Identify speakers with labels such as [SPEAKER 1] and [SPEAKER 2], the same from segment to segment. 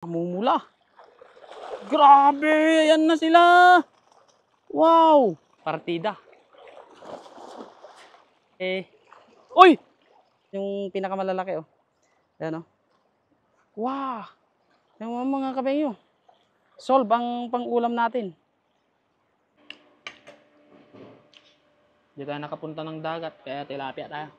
[SPEAKER 1] Namumula. Grabe! Ayan na sila! Wow! Partida. Uy! Yung pinakamalalaki, oh. Ayan, oh. Wow! Yung mga kabengyo. Solve ang pang-ulam natin. Hindi tayo nakapunta ng dagat, kaya tilapia tayo.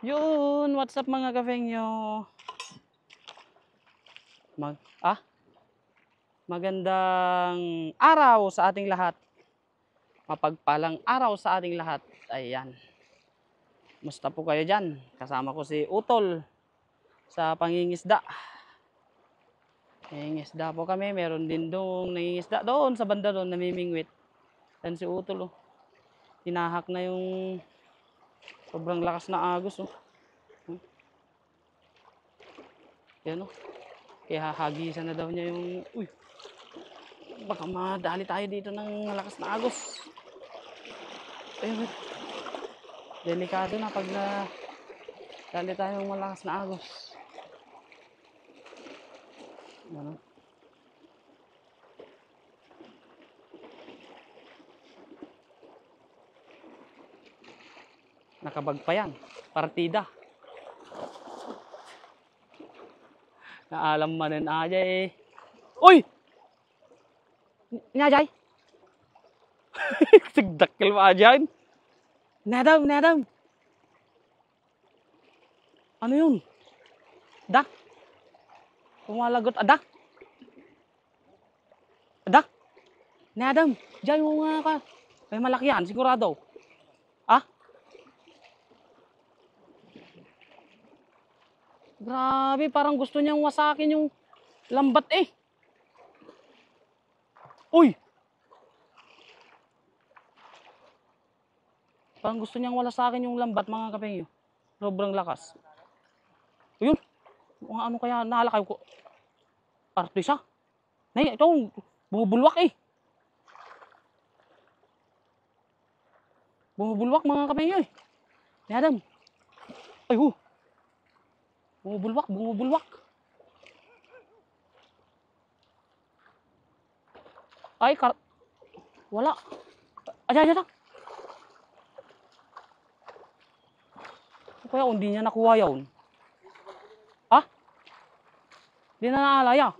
[SPEAKER 1] Yun, what's up mga kafengyo? Magandang araw sa ating lahat. Mapagpalang araw sa ating lahat. Ayan. Musta po kayo dyan? Kasama ko si Utol sa pangingisda. Nangingisda po kami. Meron din doon nangingisda doon sa banda doon, namimingwit. Yan si Utol, oh. Tinahak na yung sobrang lakas na agos, oh. Yan, oh. Kaya hahagisan na daw niya yung... Uy! Baka madali tayo dito ng malakas na agos. Ayun. Delikado na pag dali tayo ng malakas na agos. Ano? Nakabag pa yan. Partida. Naalam manin aja eh. Uy! Nga jay? Sigdakil mo aja yun. Nadam. Ano yun? Dak? Pumalagot. Adak? Nadam. Jay mo nga ka. May malaki yan, sigurado. Ah? Grabe, parang gusto niyang wasakin yung lambat eh. Uy! Parang gusto niyang wala sa akin yung lambat mga kapengyo. Sobrang lakas. Ayun. Ano kaya nahalakay ko? Artisa. Nay, ito bumubulwak eh. Bumubulwak mga kapengyo eh. Ni Adam. Ay ho. Bumubulwak. Ay, wala. Ayan. Kaya hindi niya nakuha yun. Ha? Hindi na naala ya.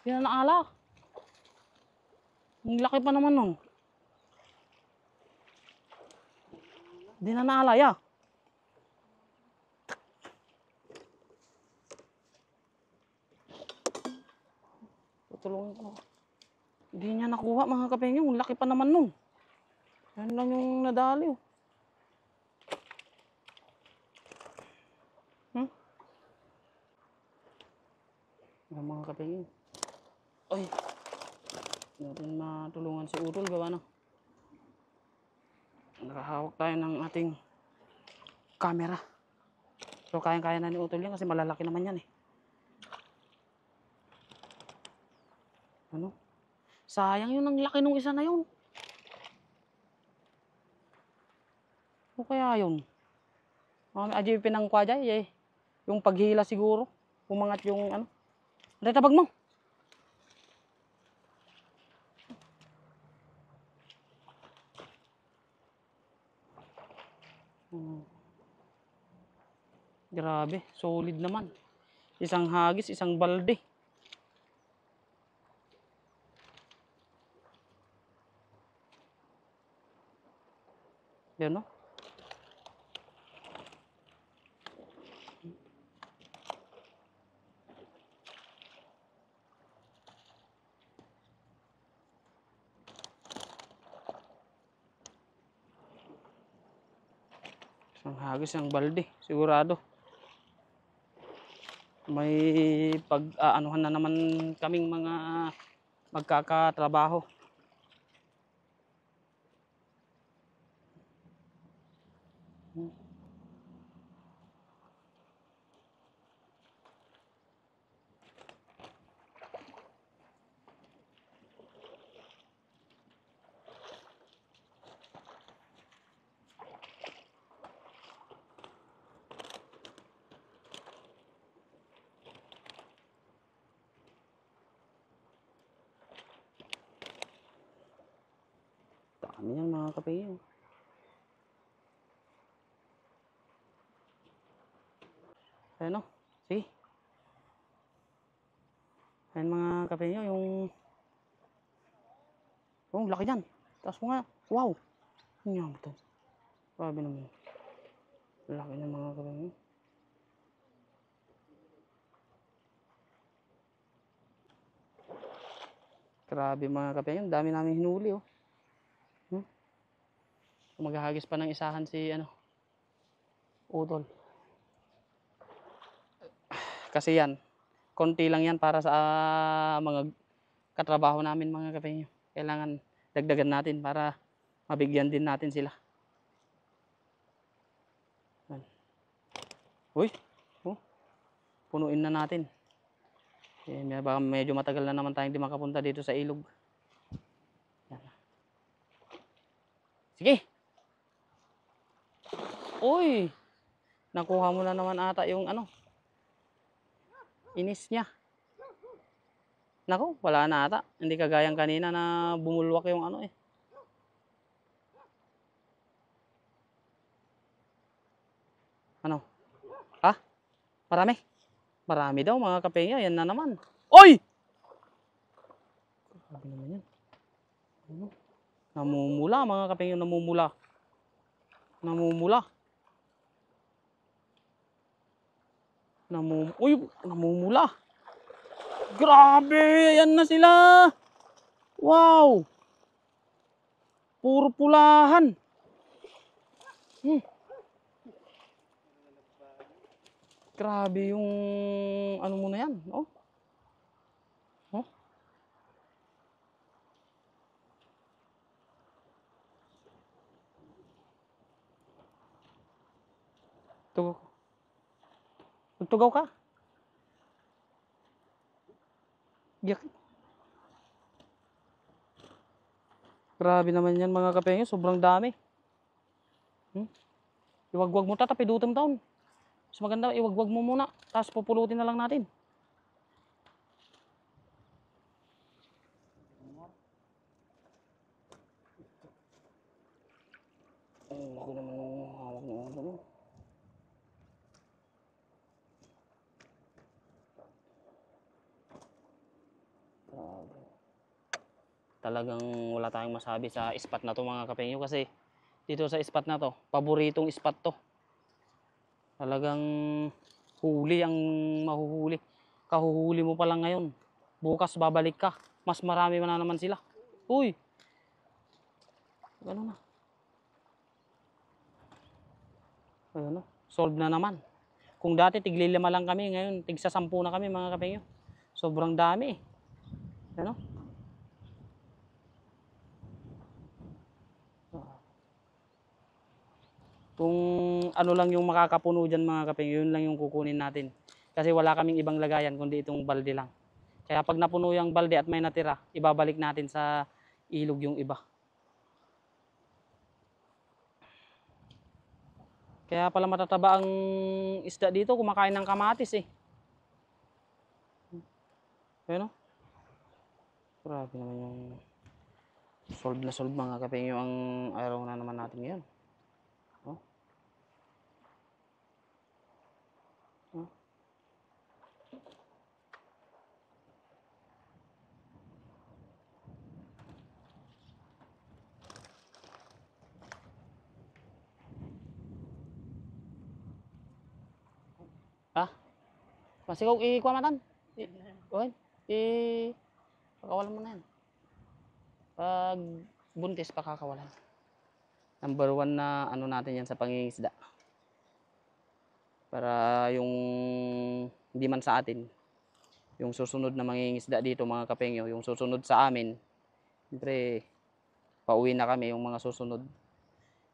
[SPEAKER 1] Hindi na naala. Ang laki pa naman nun. Hindi na naala ya. Tutulungan ko. Hindi niya nakuha mga kapengyo. Ang laki pa naman nun. Yan lang yung nadali. Oh. Mga kapengyo. Ay. Natin matulungan si Utol. Gawa na. Nakahawak tayo ng ating camera. So kayang-kaya na ni Utol yan kasi malalaki naman yan eh. Ano? Sayang yun, ang laki nung isa na yun. Ano kaya yun? Adyo yung pinangkwa dyan eh. Yung paghila siguro. Umangat yung ano. Ano tabag mo? Grabe, solid naman. Isang hagis, isang balde. Yan no? Isang hagis, isang balde, sigurado. May pag-aanuhan na naman kaming mga magkakatrabaho. Dami yan mga kapengyo. Ayan o. Sige. Ayan mga kapengyo, yung laki yan. Taas mo nga. Wow. Ano yan ito? Grabe naman. Laki ng mga kapengyo. Grabe mga kapengyo. Dami namin hinuli oh. Maghahagis pa ng isahan si Utol. Kasi yan, konti lang yan para sa mga katrabaho namin mga kapengyo. Kailangan dagdagan natin para mabigyan din natin sila. Uy, punuin na natin. Baka medyo matagal na naman tayong di makapunta dito sa ilog. Yan. Sige. Uy, nakuha mo na naman ata yung inis niya. Nako, wala na ata. Hindi kagayang kanina na bumulwak yung Ano? Ha? Marami? Marami daw mga kapengyo. Yan na naman. Oy! Grabe naman yan. Namumula mga kapengyo. Namumula. Namumula. Uy! Namumula. Grabe! Yan na sila! Wow! Puro pulahan. Grabe yung mo na yan. Oh. Tugaw ka. Giyak. Grabe naman yan mga kapengyo. Sobrang dami. Iwagwag mo tatapidutan taon. Mas maganda, iwagwag mo muna. Tapos pupulutin na lang natin. Ako naman yung hawak ng ulo. Talagang wala tayong masabi sa spot na to mga kapengyo. Kasi dito sa spot na to, paboritong spot to. Talagang huli ang mahuhuli. Kahuhuli mo pa lang ngayon. Bukas babalik ka. Mas marami na naman sila. Uy! Ano na? Ayun, solve na naman. Kung dati tig-5 lang kami, ngayon tig-10 na kami mga kapengyo. Sobrang dami eh. Ano? Kung ano lang yung makakapuno dyan mga kapengyo, yun lang yung kukunin natin. Kasi wala kaming ibang lagayan kundi itong balde lang. Kaya pag napuno yung balde at may natira, ibabalik natin sa ilog yung iba. Kaya pala matataba ang isda dito, kumakain ng kamatis eh. Ayun o. Grabe naman yung solve na solve mga kapengyo ang araw na naman natin ngayon. Masikaw, ikuha matan. Pakawalan mo na yan. Pag buntis, pakakawalan. Number 1 na natin yan sa pangingisda. Para yung hindi man sa atin, yung susunod na mangingisda dito mga kapengyo, yung susunod sa amin, siyempre, pauwi na kami yung mga susunod,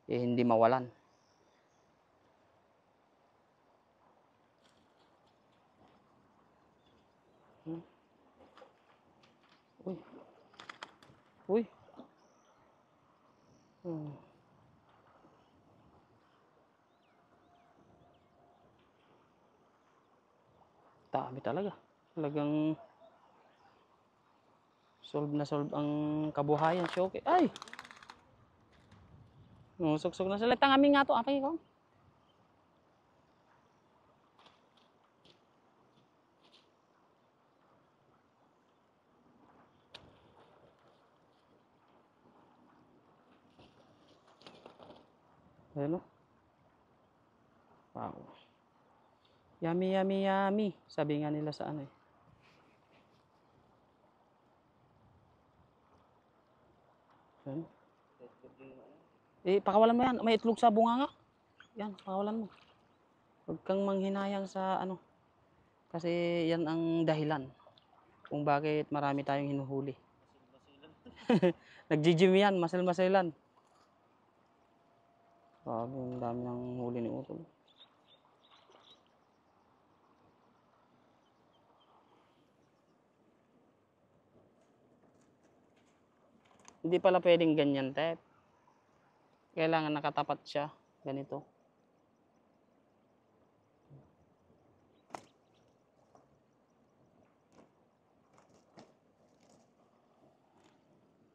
[SPEAKER 1] hindi mawalan. Hmm. Uy. Uy. Hmm. Dami talaga. Talagang solve na solve ang kabuhayan. Shoki. Ay! Suksok na sila. Tangami nga to. Apay ko. Ayan o. Wow. Yummy, yummy, yummy. Sabi nga nila sa ano eh. Ayan. Pakawalan mo yan. May itlog sa bunga nga. Yan, pakawalan mo. Huwag kang manghinayang sa ano. Kasi yan ang dahilan kung bakit marami tayong hinuhuli. Nag-gym yan, masel-maselan. Grabe, ang dami ng huli ni Utol. Hindi pala pwedeng ganyan, Tep. Kailangan nakatapat siya. Ganito.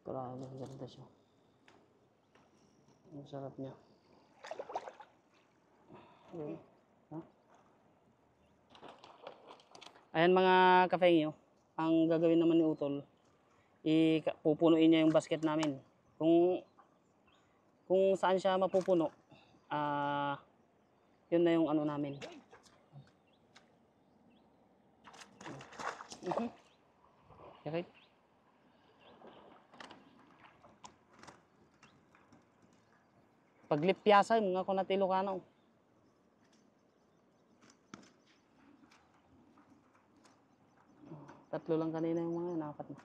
[SPEAKER 1] Grabe, ganda siya. Ang sarap niya. Okay. Huh? Ayan mga kafengyo. Ang gagawin naman ni Utol, pupunuin niya yung basket namin. Kung saan siya mapupuno, yun na yung ano namin. Okay. Paglip piyasa, mga ko natilo ka na. Tatlo lang kanina yung mga yun, apat na.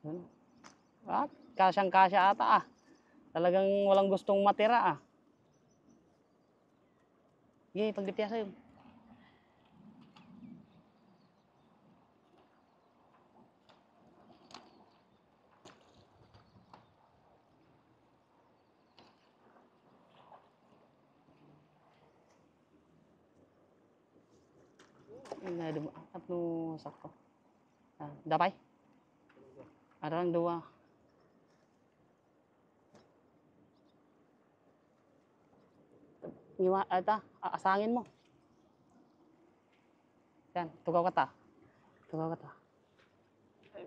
[SPEAKER 1] Yun. Kasyang-kasya ata ah. Talagang walang gustong matira ah. Sige, paglip piyasa yun. Tatlo sakto. Dapay? Ada lang dua. Asangin mo. Yan, tugaw ka ta. Tugaw ka ta.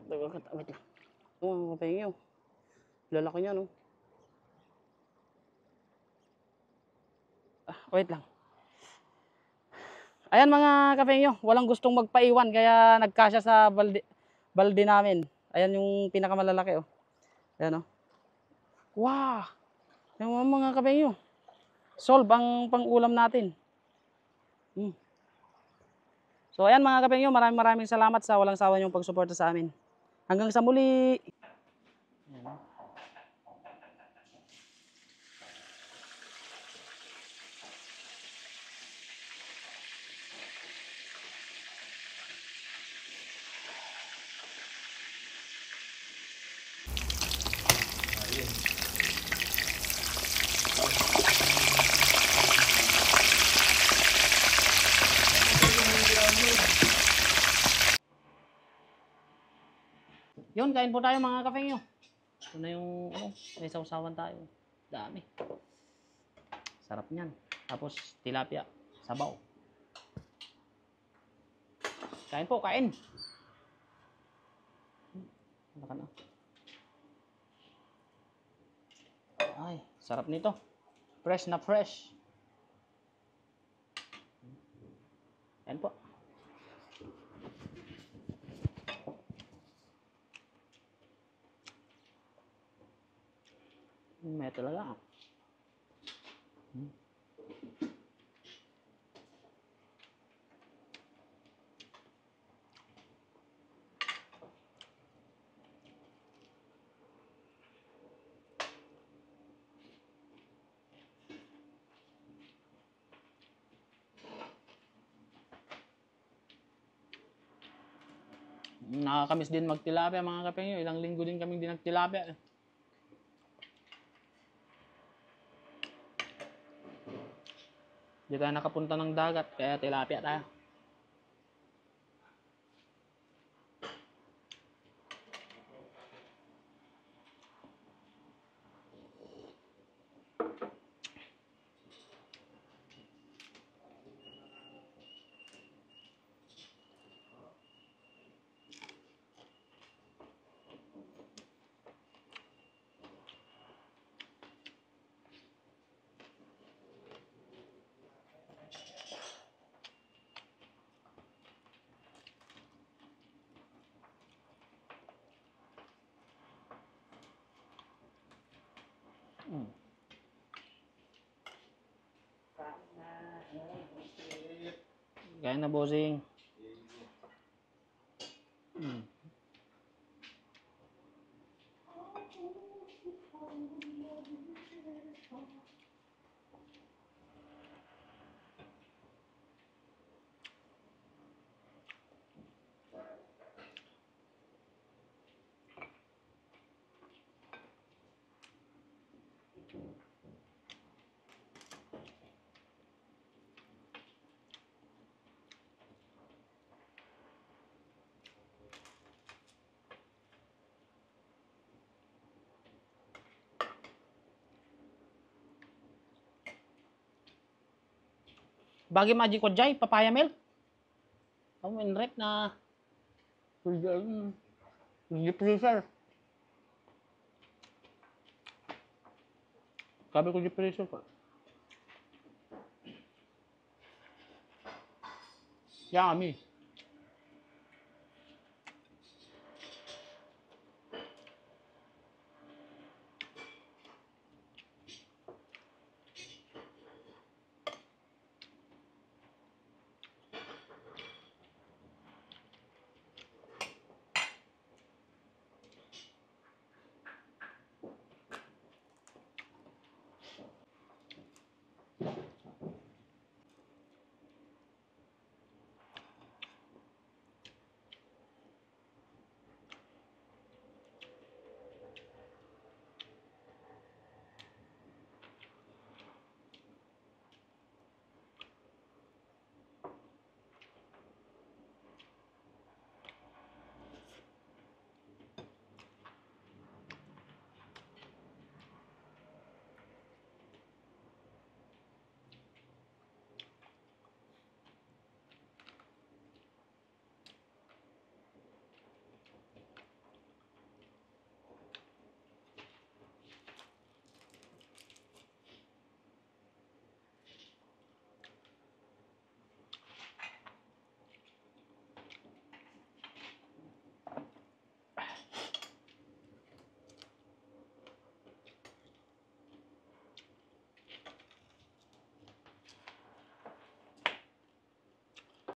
[SPEAKER 1] Tugaw ka ta. Wait lang. Kapay nyo. Lalaki niya, no? Wait lang. Ayan mga kapengyo, walang gustong magpaiwan kaya nagkasya sa balde namin. Ayan yung pinakamalalaki oh. Ayan oh. Wow! Yung mga kapengyo. Solve ang pang-ulam natin. So ayan mga kapengyo, maraming salamat sa walang sawa niyong pagsuporta sa amin. Hanggang sa muli! Ayan. Yun, kain po tayo mga kapengyo. Ito na yung, may sausawan tayo. Dami. Sarap niyan. Tapos, tilapia. Sabaw. Kain po, kain. Baka na. Ay, sarap nito. Fresh na fresh. Kain po. May talaga. Nakakamiss din magtilapia mga kapengyo. Ilang linggo din kaming di nagtilapia. Di tayo nakapunta ng dagat, kaya tilapia tayo. Kaya na, bossing. Bagi magic ko jay, papaya milk. Ang in-rep na hindi freezer. Sabi ko di freezer pa. Yummy.